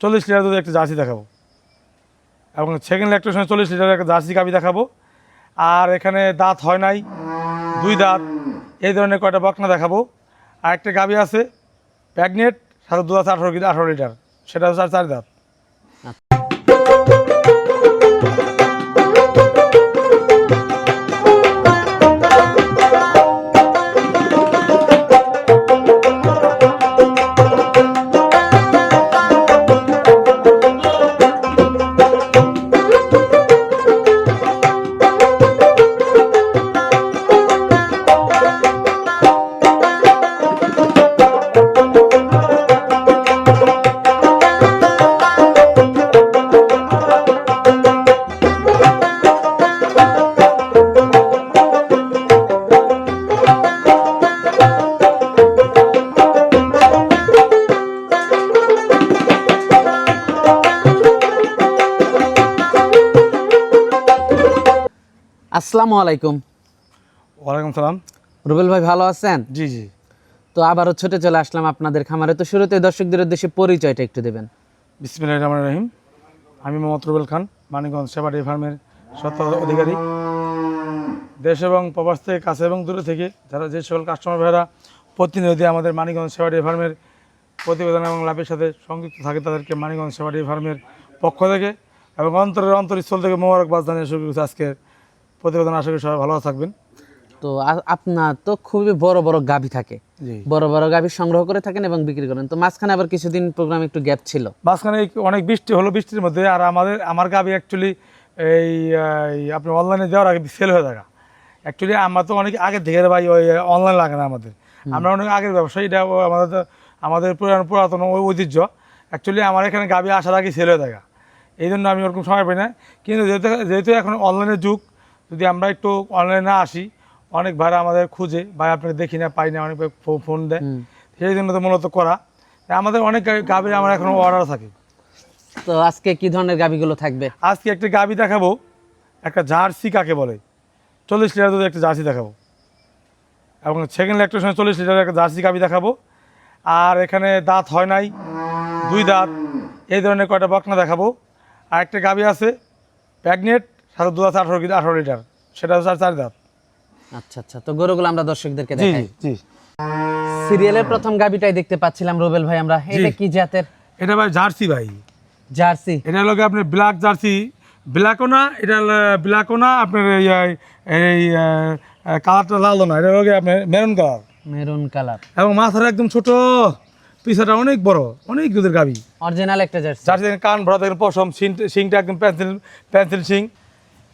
40 litre দুধের একটা jersey দেখাবো, এবং সেকেন্ড ল্যাকটেশনে 40 লিটার একটা জার্সি গাভি দেখাবো। আর এখানে দাঁত হয় নাই, 2 দাঁত, এই ধরনের কয়টা বকনা দেখাবো। আর একটা গাভি আছে প্রেগনেন্ট, সাথে দুধ আছে 18 লিটার, সেটা হচ্ছে 4 দাঁত। আসসালামু আলাইকুম। ওয়ালাইকুম সালাম। রুবেল ভাই ভালো আছেন? জি জি। তো আবারও ছুটে চলে আসলাম আপনাদের খামারে। তো শুরুতে দর্শকদের উদ্দেশ্যে পরিচয়টা একটু দেবেন। বিসমিল্লাহির রহমানির রহিম। আমি মোহাম্মদ রুবেল খান, মানিকগঞ্জ সেবা ডেইরি ফার্মের স্বত্ব অধিকারী। দেশ এবং প্রবাস থেকে, কাছে এবং দূরে থেকে যারা যে সকল কাস্টমার ভাইরা প্রতিনিয়ত আমাদের মানিকগঞ্জ সেবা ডেইরি ফার্মের প্রতিবেদন এবং লাভের সাথে সংযুক্ত থাকে, তাদেরকে মানিকগঞ্জ সেবা ডেইরি ফার্মের পক্ষ থেকে এবং অন্তরস্থল থেকে মোবারকবাদ জানিয়ে শুরু করছি আজকের প্রতিবেদন। আশা করি সবাই ভালো থাকবেন। তো আপনার তো খুবই বড় বড় গাভী থাকে, জি, বড় বড় গাভী সংগ্রহ করে থাকেন এবং বিক্রি করেন। তো মাঝখানে আবার কিছুদিন প্রোগ্রাম একটু গ্যাপ ছিল, মাঝখানে অনেক বৃষ্টি হলো, বৃষ্টির মধ্যে আর আমার গাভি অ্যাকচুয়ালি এই আপনি অনলাইনে দেওয়ার আগে সেল হয়ে থাকা। অ্যাকচুয়ালি আমরা তো অনেক আগের থেকে ভাই ওই অনলাইন লাগে না আমাদের, আমরা অনেক আগের ব্যবসা, এটা আমাদের পুরাতন ঐতিহ্য। অ্যাকচুয়ালি আমার এখানে গাভি আসার আগে সেল হয়ে থাকা, এই জন্য আমি ওরকম সময় পাই না। কিন্তু যেহেতু এখন অনলাইনের যুগ, যদি আমরা একটু অনলাইনে না আসি, অনেক ভাড়া আমাদের খুঁজে, ভাই আপনাকে দেখি না, পাই না, অনেক ফোন দেয়, সেই জন্য তো মূলত করা। আমাদের অনেক গাভি আমার এখনো অর্ডার থাকে। তো আজকে কি ধরনের গাভীগুলো থাকবে? আজকে একটা গাভি দেখাবো, একটা জার্সি কাকে বলে, 40 লিটার দুধের একটা জার্সি দেখাবো, এবং সেকেন্ড ল্যাকটেশনে 40 লিটার একটা জার্সি গাভি দেখাবো। আর এখানে দাঁত হয় নাই, 2 দাঁত, এই ধরনের কয়টা বকনা দেখাবো। আর একটা গাভি আছে প্রেগনেন্ট, সাথে দুধ আছে 18 লিটার, সেটা হচ্ছে 4 দাঁত। আচ্ছা আচ্ছা, তো গরুগুলো আমরা দর্শকদেরকে জি দেখাই। জি। সিরিয়ালের প্রথম গাভীটাই দেখতে পাচ্ছিলাম রুবেল ভাই আমরা, এটা কি জাতের? এটা ভাই জার্সি ভাই, জার্সি। এটা হলো আপনার ব্ল্যাক জার্সি, ব্ল্যাকও না, এটা ব্ল্যাকও না, আপনার এই কালারটা লালও না, এটা হলো আপনার মেরুন কালার, মেরুন কালার, এবং মাথাটা একদম ছোট, পিছাটা অনেক বড়, অনেক দুধের গাভি, অরিজিনাল একটা জার্সি। জার্সি। কান ভরা দেখেন, পশম, সিংটা একদম পেন্সিল সিং।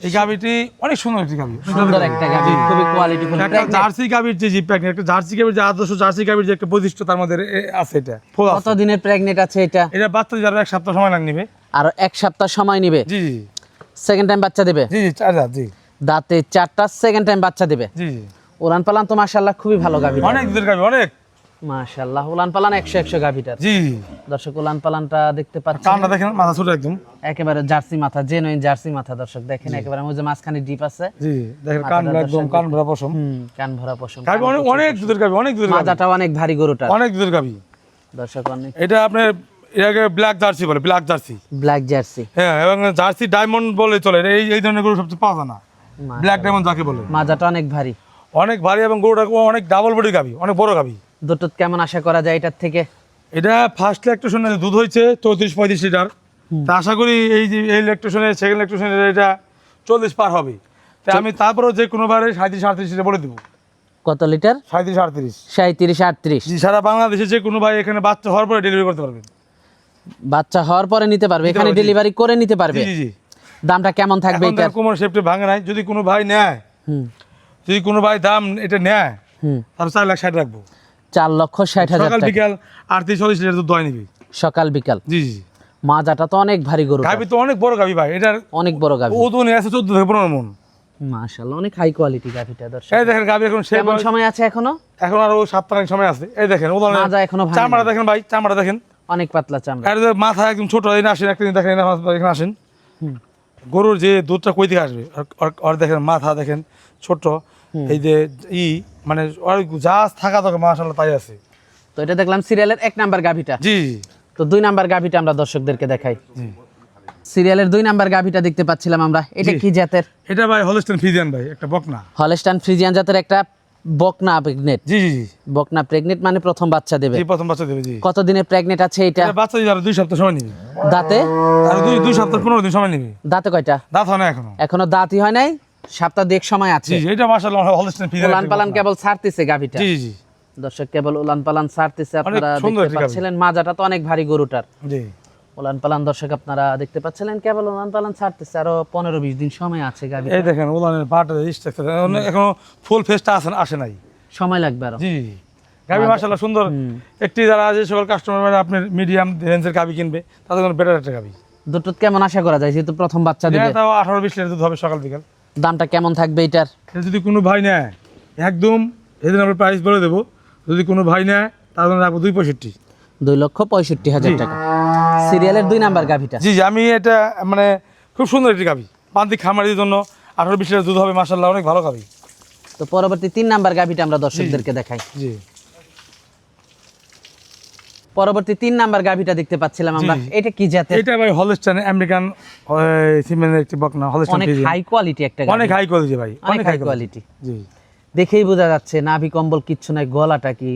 এই গাভিটি অনেক সুন্দর একটি গাভি, সুন্দর একটা গাভী, খুবই কোয়ালিটিফুল। একটা জার্সি গাভির যে প্রেগনেন্ট, একটা জার্সি গাভির যে আদর্শ জার্সি গাভির যে একটা বৈশিষ্ট্য তার মধ্যে আছে। এটা কত দিনের প্রেগনেন্ট আছে এটা? এটা বাচ্চা যারা 1 সপ্তাহ সময় নিবে। আর 1 সপ্তাহ সময় নিবে। জি জি সেকেন্ড টাইম বাচ্চা দিবে। জি জি, 4 দাঁত। জি, দাঁতে 4টা, সেকেন্ড টাইম বাচ্চা দিবে। জি জি। উলান পালান তো মাশাআল্লাহ খুবই ভালো গাভী, অনেক দুধের গাভি, অনেক মাশাআল্লাহ। উলান পালান 100 গাভীটার। জি। দর্শক উলান পালানটা দেখতে পাচ্ছেন, কানটা দেখেন, মাথা ছোট একদম, একেবারে জার্সি মাথা, জেনুইন জার্সি মাথা। দর্শক দেখেন, একেবারে ওই যে মাঝখানে ডিপ আছে। জি দেখেন, কান একদম কান ভরা পশম, কান ভরা পশম। গাভি অনেক দুধের গাভি, অনেক দুধের গাভি, মাজাটাও অনেক ভারী গরুটা, অনেক দুধের গাভি। দর্শক অনেক। এটা আপনার এটাকে ব্ল্যাক জার্সি বলে, ব্ল্যাক জার্সি। ব্ল্যাক জার্সি, হ্যাঁ, এবং জার্সি ডায়মন্ড বলে চলে, এই ধরনের গরু সবচেয়ে পাওয়া যায় না, ব্ল্যাক ডায়মন্ড যাকে বলে। মাজাটা অনেক ভারী, অনেক ভারী, এবং গরুটা অনেক ডাবল বডি গাভি, অনেক বড় গাভি। দুটো কেমন আশা করা যায় এটার থেকে? এটা ফার্স্ট ল্যাকটেশনে দুধ হয়েছে 34-35 লিটার, তা আশা করি এই যে এই ল্যাকটেশনে, সেকেন্ড ল্যাকটেশনে এটা 40 পার হবে। তাই আমি তারপরেও যে কোনো বারে 37-38 লিটার বলে দেবো। কত লিটার? 37-38। 37-38। জি, সারা বাংলাদেশে যে কোনো ভাই এখানে বাচ্চা হওয়ার পরে ডেলিভারি করতে পারবেন, বাচ্চা হওয়ার পরে নিতে পারবে, এখানে পারবে, জি। ডেলিভারি করে নিতে পারবে। জি জি। দামটা কেমন থাকবে এখন এটার? কোমর শেপটে ভাঙে নাই, যদি কোনো ভাই নেয়, যদি কোনো ভাই দাম এটা নেয়, তাহলে 4,60,000 রাখবো। 4,60,000 সকাল টাকা। বিকাল 38-40 লিটার দুধ দোয়াই নিবি। সকাল বিকাল। জি জি। মাজাটা তো অনেক ভারী গরু, গাভি তো অনেক বড় গাভি ভাই, এটার অনেক বড় গাভী। ওজন আছে 14-15 মন। মাশাআল্লাহ, অনেক হাই কোয়ালিটি গাভীটা। দর্শক এই দেখেন গাভি এখন কেমন সময় আছে এখনো? এখন আরো 7 দিন সময় আছে। এই দেখেন ওজনে মাজা এখনো ভাঙেনি। চামড়া দেখেন ভাই, চামড়া দেখেন, অনেক পাতলা চামড়া। আর মাথা একদম ছোট। এই আসেন, একটা দিন দেখেন, এখানে আসেন। গরুর যে দুধটা কই থেকে আসবে, আর দেখেন মাথা দেখেন ছোট, এই যে মানে যা থাকা দরকার মাশাআল্লাহ তাই আছে। তো এটা দেখলাম সিরিয়ালের 1 নাম্বার গাভীটা। জি। তো 2 নাম্বার গাভিটা আমরা দর্শকদেরকে দেখাই। জি সিরিয়ালের 2 নাম্বার গাভিটা দেখতে পাচ্ছিলাম আমরা, এটা জি। কি জাতের? এটা ভাই হলস্টাইন ফ্রিজিয়ান ভাই, একটা বকনা। হলস্টাইন ফ্রিজিয়ান জাতের একটা বকনা প্রেগনেট। জি জি জি বকনা প্রেগনেট মানে প্রথম বাচ্চা দেবে। জি, প্রথম বাচ্চা দেবে। জি, কত দিনের প্রেগনেট আছে এটা? এটা বাচ্চা দিতে আরো 2 সপ্তাহ সময় নেবে। দাঁতে? আর 2 সপ্তাহ 15 দিন সময় নেবে। দাঁতে কয়টা? দাঁত হয় না এখনো। এখনো দাঁতই হয় নাই, সপ্তাহ দেড় সময় আছে। জি জি, এটা মাশাআল্লাহ হলস্টাইন ফ্রিজিয়ান। উলান পালান কেবল ছাড়তেছে গাভিটা। জি জি দর্শক কেবল উলান পালান ছাড়তেছে, আপনারা সুন্দর দেখতে একটি গাভী। পাচ্ছিলেন। মাজাটা তো অনেক ভারী গরুটার। জি। উলান পালান দর্শক আপনারা দেখতে পাচ্ছিলেন, কেবল উলান পালান ছাড়তেছে, আরো 15-20 দিন সময় আছে গাভী। এই দেখেন উলানের পাটা স্ট্রাকচার এখনো ফুল ফেসটা আসে নাই। সময় লাগবে আরো। জি গাভী মাশাআল্লাহ সুন্দর একটি। যারা যে সকল কাস্টমার আপনার মিডিয়াম রেঞ্জের গাভী কিনবে তাদের জন্য বেটার একটা গাভী। দুটো কেমন আশা করা যায়, যেহেতু প্রথম বাচ্চা দিবে? তাও 18-20 লিটার দুধ হবে সকাল বিকাল। দামটা কেমন থাকবে এটার? এটা যদি কোনো ভাই নেয় একদম এদিন আমরা প্রাইস বলে দেবো। যদি কোনো ভাই নেয় তার জন্য রাখবো 2.65। 2,65,000 টাকা। সিরিয়ালের 2 নাম্বার গাভিটা। জি জি, আমি এটা মানে খুব সুন্দর একটি গাভী, প্রান্তিক খামারির জন্য 18-20 লিটার দুধ হবে মাশাআল্লাহ, অনেক ভালো গাভী। তো পরবর্তী 3 নাম্বার গাভিটা আমরা দর্শকদেরকে দেখাই। জি পরবর্তী 3 নাম্বার গাভিটা দেখতে পাচ্ছিলাম আমরা, এটা কি জাতের? এটা ভাই হলস্টাইন আমেরিকান সিমেন্টের একটি বকনা, হলস্টাইন অনেক ফ্রিজিয়ান। হাই কোয়ালিটি একটা গাভী। অনেক হাই কোয়ালিটি ভাই, অনেক হাই কোয়ালিটি। জি দেখেই বোঝা যাচ্ছে নাভি কম্বল কিচ্ছু নাই, গলাটা কি,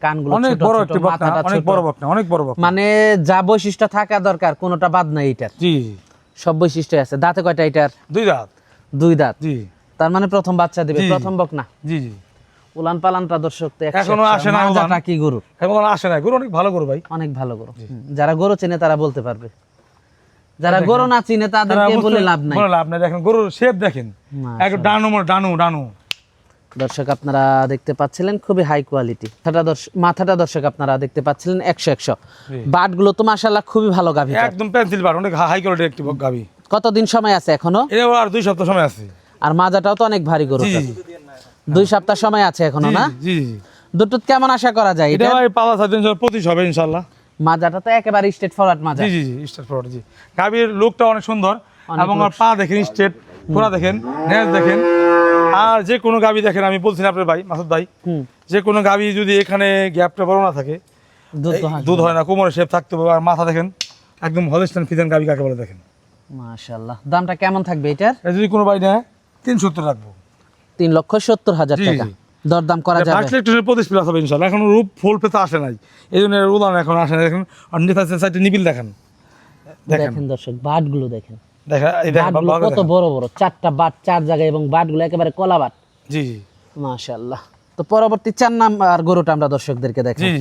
কানগুলো অনেক ছোট বড় ছোট, একটি বকনা, মাথাটা অনেক ছোট। বড় বকনা, অনেক বড় বকনা। মানে যা বৈশিষ্ট্য থাকা দরকার কোনোটা বাদ নাই এটার, জি সব বৈশিষ্ট্য আছে। দাঁতে কয়টা এটার? 2 দাঁত। 2 দাঁত। জি তার মানে প্রথম বাচ্চা দিবে, জি। প্রথম বকনা। জি জি, উলান পালানটা দর্শক তো এখনো আসে না উলান। মাজাটা কি গরু, এখন আসে না, গরু অনেক ভালো গরু ভাই। অনেক ভালো গরু। যারা গরু চেনে তারা বলতে পারবে, যারা গরু না চিনে তাদেরকে বলে লাভ নাই। বলে লাভ নাই। দেখেন গরুর শেপ দেখেন, মাশাআল্লাহ। এক ডানু ডানু। দর্শক আপনারা দেখতে পাচ্ছিলেন খুবই হাই কোয়ালিটি। মাথাটা দর্শক আপনারা দেখতে পাচ্ছিলেন 100 বাটগুলো তো মাশাআল্লাহ খুবই ভালো গাভী। একদম পেন্সিল বার, অনেক হাই কোয়ালিটির একটি গাভী। কতদিন সময় আছে এখনো? এর আর 2 সপ্তাহ সময় আছে। আর মাজাটাও তো অনেক ভারী গরু। জি 2 সপ্তাহ সময় আছে এখনো না? জি জি, দুটো কেমন আশা করা যায় এটা এটা? ভাই 5-7 দিন 25 হবে ইনশাআল্লাহ। মাজাটা তো একেবারে স্ট্রেট ফরওয়ার্ড মাজা। জি জি জি, স্টার ফরওয়ার্ড। জি গাভীর লুকটা অনেক সুন্দর, অনেক এবং look। আর পা দেখেন স্ট্রেট, পুরা দেখেন, নেজ দেখেন। আর যে কোনো গাভী দেখেন, আমি বলছি না আপনার ভাই মাসুদ ভাই, যে কোনো গাভী যদি এখানে গ্যাপটা বড় না থাকে দুধ হয় না, কোমরের শেপ থাকতে হবে। আর মাথা দেখেন একদম হলস্টাইন ফ্রিজিয়ান গাভী কাকে বলে দেখেন। মাশাআল্লাহ। দামটা কেমন থাকবে এটার? এটা যদি কোনো ভাই নেয় 370 রাখবো। 3,70,000 জি, টাকা। জি। দরদাম করা যাবে? ফার্স্ট ইলেকট্রনের 25 প্লাস হবে ইনশাআল্লাহ। এখন রূপ ফুল পেতে আসে নাই, এই জন্য উদাহরণ এখন আসে না। দেখেন আর নিচের সাইডে নিবিল দেখেন, দেখেন দেখেন দর্শক বাটগুলো দেখেন, দেখেন এই দেখেন বাটগুলো ভালো কত দেখেন। বড় বড়, 4টা বাট 4 জায়গায়, এবং বাটগুলো একেবারে কলা বাট। জি জি মাশাআল্লাহ। তো পরবর্তী 4 নাম্বার গরুটা আমরা দর্শকদেরকে দেখাই। জি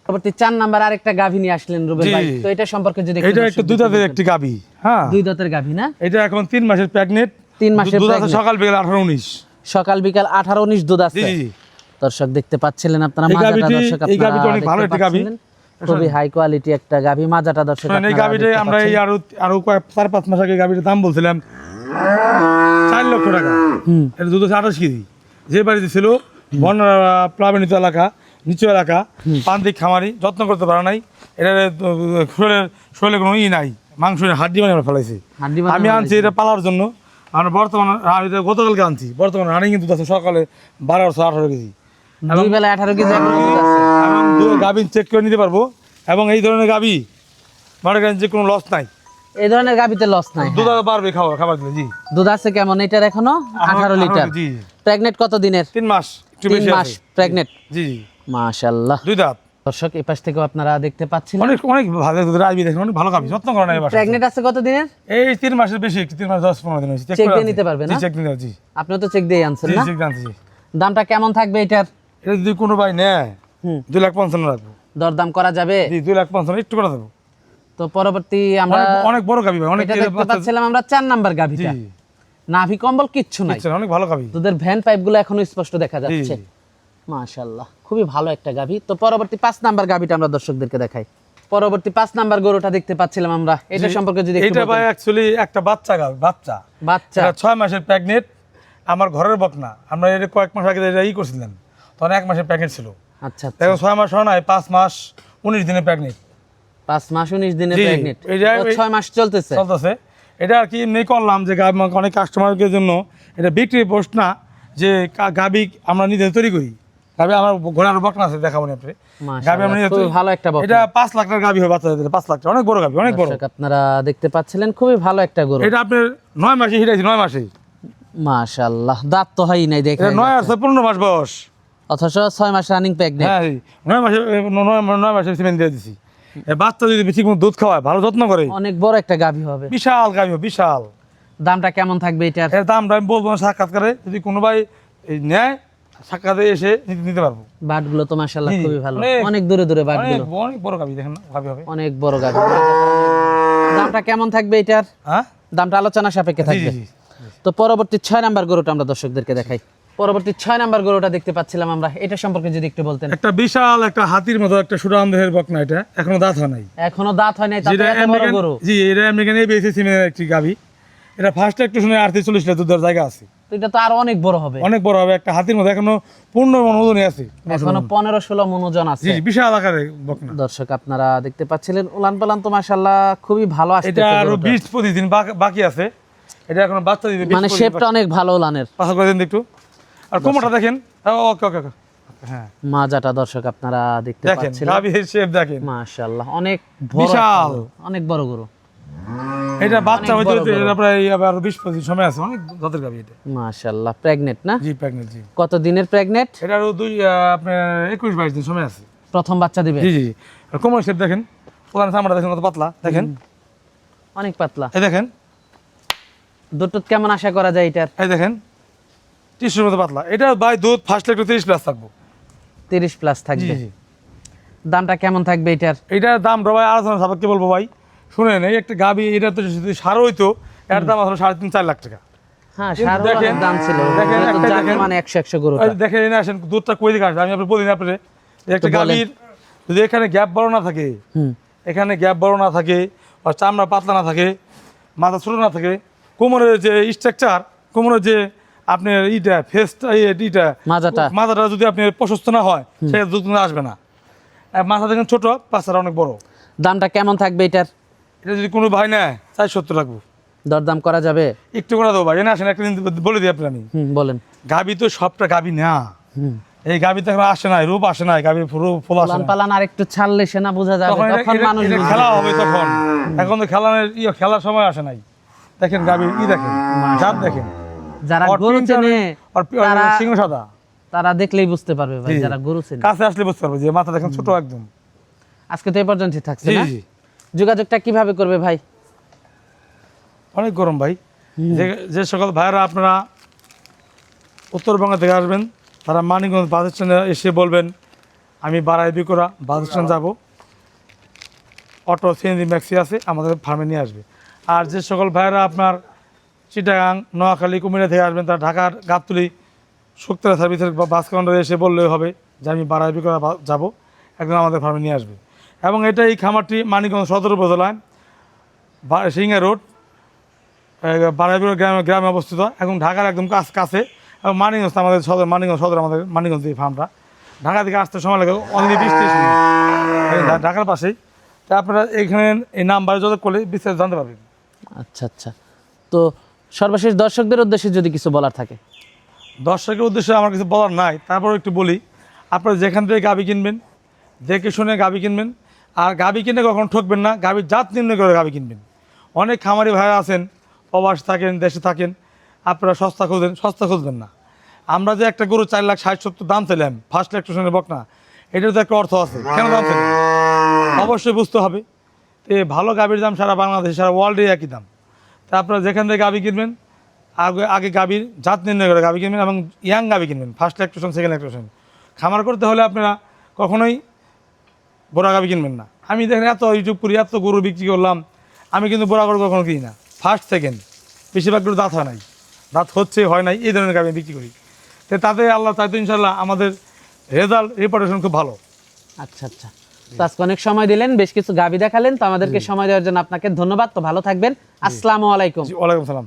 পরবর্তী 4 নাম্বার আরেকটা গাভী নিয়ে আসলেন রুবেল জি। ভাই, তো এটা সম্পর্কে যদি এটা একটা দুধাতের একটি গাভী। হ্যাঁ, 2 দাঁতের গাভী না? এটা এখন 3 মাসের প্রেগনেন্ট। 3 মাসের দুধ আছে pregnant। সকাল বিকাল 18-19। সকাল বিকাল 18-19 দুধ আছে। জি জি জি। দর্শক দেখতে পাচ্ছিলেন আপনারা এই মাজাটা, গাভীটি- দর্শক এই গাভীটি আপনারা অনেক ভালো দেখতে একটি গাভী। পাচ্ছিলেন, খুবই হাই কোয়ালিটি একটা গাভী। মাজাটা দর্শক শুনেন, এই আপনারা গাভীটা দেখতে আমরা এই পাচ্ছেন। আরো 4-5 মাস আগে গাভীটার দাম বলছিলাম 4 লক্ষ টাকা। এটা দুধ আছে 28 কেজি। যে বাড়িতে ছিল বন্যা প্লাবিত এলাকা, নিচু এলাকা, প্রান্তিক খামারি, যত্ন করতে পারে নাই। এটা শরীরে কোনো নাই, মাংসের হাড্ডি মানে আমরা ফেলাইছি। হাড্ডি বানানো আমি আনছি এটা পালার জন্য। আমরা বর্তমানে আমি এটা গতকালকে আনছি, বর্তমানে রানিং দুধ আছে সকালে 12-18 কেজি। 2 বেলা 18 কেজি এখনো দুধ আছে। এবং গাভী চেক করে নিতে পারবো। এবং এই ধরনের গাভী মনে করেন যে কোনো লস নাই, এই ধরনের গাভীতে লস নাই। দুধ আরো বাড়বে খাবার দিলে। জি দুধ আছে কেমন এটার এখনো? 18 লিটার। জি প্রেগনেট কত দিনের? 3 মাস, একটু 3 বেশি মাস আছে। প্রেগনেট। জি জি, মাশাআল্লাহ। 2 দাঁত। দর্শক এই পাশ থেকেও আপনারা দেখতে পাচ্ছেন, অনেক অনেক ভালো দুধের আইবি দেখেন, অনেক ভালো গাভী, যত্ন করে না এবার। প্রেগনেট আছে কত দিনের? এই 3 মাসের বেশি, 3 মাস 10-15 দিন হয়েছে। চেক দিয়ে নিতে পারবে না? চেক নিতে জি আপনিও তো চেক দিয়ে আনছেন জি না? চেক জানছি। জি দামটা কেমন থাকবে এটার? এটা যদি কোনো ভাই নেয় 2,55,000 রাখবো। দরদাম করা যাবে? জি 2,55,000 একটু করে দেবো। তো পরবর্তী আমরা অনেক বড় গাভী ভাই, অনেক এটা দেখতে পাচ্ছিলাম আমরা 4 নাম্বার জি গাভীটা। নাভি কম্বল কিচ্ছু নাই, দেখছেন, অনেক ভালো গাভী। দুধের ভ্যান পাইপগুলো এখনো স্পষ্ট দেখা যাচ্ছে। জি। মাশাআল্লাহ, খুবই ভালো একটা গাভী। তো পরবর্তী 5 নাম্বার গাভীটা আমরা দর্শকদেরকে দেখাই। পরবর্তী 5 নাম্বার গরুটা দেখতে পাচ্ছিলাম আমরা, এটা সম্পর্কে যদি একটু এটা ভাই বলতেন। অ্যাকচুয়ালি একটা বাচ্চা গাভী, বাচ্চা বাচ্চা এটা 6 মাসের প্রেগনেন্ট। আমার ঘরের বকনা, আমরা এটা কয়েক মাস আগে এটা করছিলাম, তখন 1 মাসের প্রেগনেন্ট ছিল। আচ্ছা আচ্ছা। দেখো 6 মাস হয় নাই, 5 মাস 19 দিনে প্রেগনেন্ট 5 মাস 19 দিনে জি, প্রেগনেন্ট। এটা 6 মাস চলতেছে। চলতেছে। এটা আর কি এমনি করলাম যে অনেক কাস্টমারদের জন্য এটা বিক্রি পোস্ট না, যে গাভী আমরা নিজে তৈরি করি, গাবি আমার ঘোড়ার বকনা আছে, দেখাবো না আপনি। গাবি আমরা মাশাআল্লাহ, খুবই ভালো একটা বকনা। এটা 5 লাখ টাকার গাবি হবে, বাচ্চা দিতে 5 লাখ টাকা, অনেক বড় গাবি, অনেক বড়। দর্শক আপনারা দেখতে পাচ্ছিলেন খুবই ভালো একটা গরু। এটা আপনার 9 মাসে হিরাইছে, 9 মাসে। মাশাআল্লাহ, দাঁত তো হয়ই নাই দেখে, এটা 9 আছে, 15 মাস বয়স। অথচ 6 মাস রানিং প্রেগন্যান্ট। হ্যাঁ 9 মাসে 9 মাসে সিমেন্ট দিয়ে দিছি। এই বাচ্চা যদি বেশি কোনো দুধ খাওয়ায়, ভালো যত্ন করে, অনেক বড় একটা গাভী হবে। বিশাল গাবি হবে, বিশাল। দামটা কেমন থাকবে এটার? এর দামটা আমি বলবো না, সাক্ষাৎকারে যদি কোনো ভাই এই নেয়, সাক্ষাতে এসে নিতে পারবো। বাটগুলো তো মাশাআল্লাহ জি, খুবই ভালো, অনেক- অনেক দূরে দূরে অনেক বাটগুলো, অনেক বড় গাবি, দেখেন না, গাবি হবে। অনেক বড় গাভী। দামটা কেমন থাকবে এটার? হ্যাঁ দামটা আলোচনা সাপেক্ষে জি থাকবে। জি জি। তো পরবর্তী 6 নাম্বার গরুটা আমরা দর্শকদেরকে দেখাই। পরবর্তী 6 নাম্বার গরুটা দেখতে পাচ্ছিলাম আমরা, এটা সম্পর্কে যদি একটু বলতেন। একটা বিশাল একটা হাতির মতো একটা সুরাম দেহের বকনা, এটা এখনো দাঁত হয় নাই। এখনো দাঁত হয় নাই, তাতে যেটা এত বড় গরু। জি, এটা আমেরিকান এবিএসি সিমের একটি গাবি। এটা ফার্স্ট একটু শুনে 38-40 লিটার দুধের জায়গা আছে, তো এটা তো আরো অনেক বড় হবে, অনেক বড় হবে। একটা হাতির মতো এখনো পূর্ণ ওজনে আছে, এখনো 15-16 মণ ওজন জি আছে। বিশাল আকারের বকনা। দর্শক আপনারা দেখতে পাচ্ছিলেন, উলান পালান তো মাশাআল্লাহ খুবই ভালো এটা আসছে আরো 20-25 দিন বাকি আছে। এটা এখন বাচ্চা দিতে মানে শেপটা অনেক ভালো উলানের। পাশা করে দিন একটু। আর কোমরটা দেখেন, ওকে ওকে ওকে, হ্যাঁ মাজাটা দর্শক আপনারা দেখতে দেখেন, পাচ্ছিলেন, গাবির শেপ দেখেন, মাশাআল্লাহ অনেক বড় বিশাল। একটা গরু, অনেক বড় গরু। এটা বাচ্চা অনেক হইতে বড় গরু। এটা প্রায় আরো 20-25 সময় আছে, অনেক জাতের গাবি এটা। মাশাআল্লাহ প্রেগনেন্ট না? জি প্রেগনেন্ট, জি। কত দিনের প্রেগনেন্ট? এটা আরো আপনার 21-22 দিন সময় আছে। প্রথম বাচ্চা দিবে? জি জি জি। আর কোমর শেপ দেখেন, ওখানে চামড়া দেখেন কত পাতলা, দেখেন অনেক পাতলা। এই দেখেন, দুধ টুধ কেমন আশা করা যায় এটার? এই দেখেন টিস্যুর মতো পাতলা। এটা ভাই দুধ ফার্স্ট একটু 30 প্লাস থাকবো। 30 প্লাস জি থাকবে। জি। দামটা কেমন থাকবে এটার? এইটার দাম ভাই আলোচনা সাপেক্ষে বলবো ভাই, শুনেন, এই একটা গাবি, এটা তো যদি সার হইতো, এর দাম আসলে 3.5-4 লাখ টাকা। হ্যাঁ, কিন্তু সার দেখেন, দাম ছিল, দেখেন, যেহেতু একটা জাত দেখেন। মানে 100 গরুটা। এই দেখেন, এনে আসেন, দুধটা কই দিকে আসবে, আমি আপনার বলি না আপনার, একটা তো বলেন। গাবির যদি এখানে গ্যাপ বড় না থাকে, হুম, এখানে গ্যাপ বড় না থাকে, আর চামড়া পাতলা না থাকে, মাথা ছোটো না থাকে, কোমরের যে স্ট্রাকচার, কোমরের যে আপনার ইটা ফেসটা, মাথাটা যদি আপনার প্রশস্ত না হয়, সে দুধ কিন্তু আসবে না। আর মাথা দেখেন ছোট, পাছাটা অনেক বড়। দামটা কেমন থাকবে এটার? এটা যদি কোনো ভাই নেয় 470 লাগবে। দরদাম করা যাবে? একটু করে দেবো ভাই, এনে আসেন, একটা দিন বলে দিই আপনি। আমি বলেন। গাবি তো সবটা গাবি না, হুম, এই গাবি তো এখন আসে নাই, রূপ আসে নাই, গাবি ফুল আসে পালান না। পালান আর একটু ছাড়লে সে না বোঝা যাবে, তখন তখন মানুষ এটা বুঝবে। খেলা হবে তখন, এখন তো খেলার সময় আসে নাই। দেখেন গাবি দেখেন, জাত দেখেন, যারা ওর গরু পিনটা চেনে ওর তারা সিংহ সাদা, তারা দেখলেই বুঝতে পারবে ভাই, জি। যারা গরু চেনে। কাছে আসলে বুঝতে পারবে যে মাথা দেখেন ছোট একদম। আজকে তো এই পর্যন্তই থাকছে জি না? জি। যোগাযোগটা কিভাবে করবে ভাই? অনেক গরম ভাই। যে সকল ভাইয়েরা আপনারা উত্তরবঙ্গ থেকে আসবেন, তারা মানিকগঞ্জ বাস স্ট্যান্ডে এসে বলবেন আমি বারাই বিকোরা বাস স্ট্যান্ড যাবো, অটো সিএনজি ম্যাক্সি আছে, আমাদের ফার্মে নিয়ে আসবে। আর যে সকল ভাইয়েরা আপনার চিটাগাং, নোয়াখালী, কুমিল্লা থেকে আসবেন, তারা ঢাকার গাবতলী শুক্তারা সার্ভিসের বাস কাউন্টারে এসে বললেই হবে যে আমি বারাই বিকোরা যাবো, একদম আমাদের ফার্মে নিয়ে আসবে। এবং এটা এই খামারটি মানিকগঞ্জ সদর উপজেলায় সিংহা রোড, বারাইপুর গ্রামে অবস্থিত, এখন ঢাকার একদম কাছে। এবং মানিকগঞ্জ আমাদের সদর, মানিকগঞ্জ সদর আমাদের মানিকগঞ্জ এই ফার্মটা। ঢাকা থেকে আসতে সময় লাগে অনলি 20-30 মিনিট, ঢাকার পাশেই। তা আপনারা এখানে এই নাম্বারে যোগাযোগ করলে বিস্তারিত জানতে পারবেন। আচ্ছা আচ্ছা, তো সর্বশেষ দর্শকদের উদ্দেশ্যে যদি কিছু বলার থাকে। দর্শকের উদ্দেশ্যে আমার কিছু বলার নাই, তারপর একটু বলি, আপনারা যেখান থেকে গাবি কিনবেন, দেখে শুনে গাবি কিনবেন। আর গাবি কিনে কখনো ঠকবেন না, গাবির জাত নির্ণয় করে গাবি কিনবেন। অনেক খামারি ভাইরা আছেন, প্রবাস থাকেন, দেশে থাকেন, আপনারা সস্তা খোঁজেন, সস্তা খুঁজবেন না। আমরা যে একটা গরু 4,60,70 দাম চাইলাম, ফার্স্ট ইলেকট্রিশিয়ানের বকনা, এটার তো একটা অর্থ আছে, কেন দাম চাইলাম অবশ্যই বুঝতে হবে। তো ভালো গাবির দাম সারা বাংলাদেশ, সারা ওয়ার্ল্ডে একই দাম। তা আপনারা যেখান থেকে গাবি কিনবেন, আগে গাবির জাত নির্ণয় করে গাবি কিনবেন এবং ইয়াং গাবি কিনবেন, ফার্স্ট ইলেকট্রিশিয়ান, সেকেন্ড ইলেকট্রিশিয়ান। খামার করতে হলে আপনারা কখনোই বড়া গাবি কিনবেন না। আমি দেখেন এত ইউটিউব করি, এত গরু বিক্রি করলাম, আমি কিন্তু বড়া গরু কখনো কিনি না। ফার্স্ট সেকেন্ড, বেশিরভাগ গরু দাঁত হয় নাই, দাঁত হচ্ছে হয় নাই, এই ধরনের গাবি বিক্রি করি। তো তাতে আল্লাহ তাই তো ইনশাল্লাহ আমাদের রেপুটেশন খুব ভালো। আচ্ছা আচ্ছা, তো আজকে অনেক সময় দিলেন, বেশ কিছু গাবি দেখালেন, তো আমাদেরকে সময় দেওয়ার জন্য আপনাকে ধন্যবাদ। তো ভালো থাকবেন, আসসালামু আলাইকুম। জি, ওয়ালাইকুম সালাম।